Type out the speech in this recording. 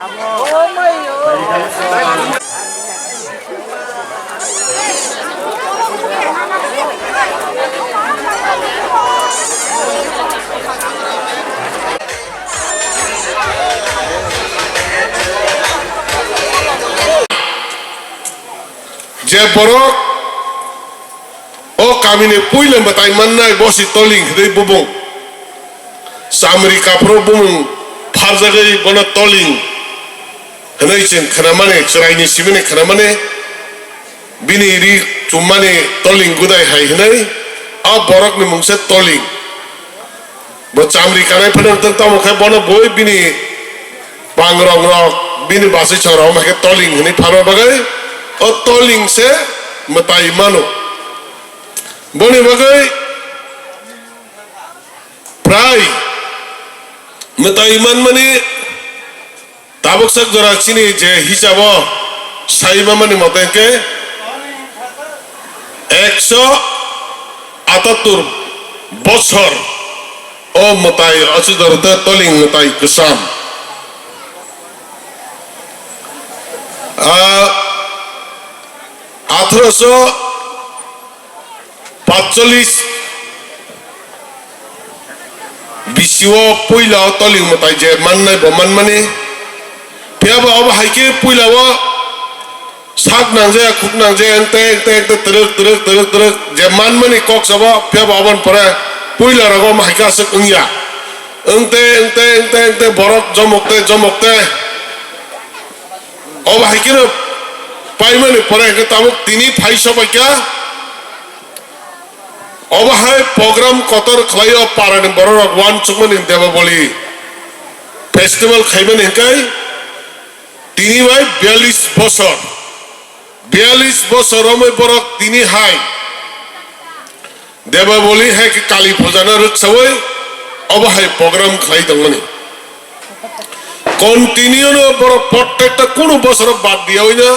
যে borok o kamine puilen batai mannai bosi toling dei bubung samri kapro bubung pharjagai bona toling hanai chen khanamane chraini simene khanamane bini ri chumane toling gudai hai hanai a borok ni mungse toling bo chamri kanai phadar tang tamo khai bona boi bini pangrong rok bini basi chora ma ke toling hani pharo bagai o toling se matai mano boni bagai prai matai man mani tabok sak jora chini je hisabo saiba mani mate ke 178 বছর ও matai achidorta toling matai kusam 1845 bisio puila toling matai je mannai bo manmani piaba aba haike puila wa sak nangje khuk nangje ente teruk je manmani kok saba piaba aban pore puila rago ma haika sek ungya ente borok jomokte aba haike paimani pore ke tabuk tini phaisa baika অবহায় programme কতর খাইও পারেন বড় one চুকমনি দেব বলি festival খাইবেন হেকাই তিনি ভাই 42 বছর রমই বড় তিনি হাই দেব বলি হে কি কালী পূজানা রুকসাওই অবহায় প্রোগ্রাম খাই দংনি কন্টিনিউ বড় প্রত্যেকটা কোন বছর বাদ দিয়া হই না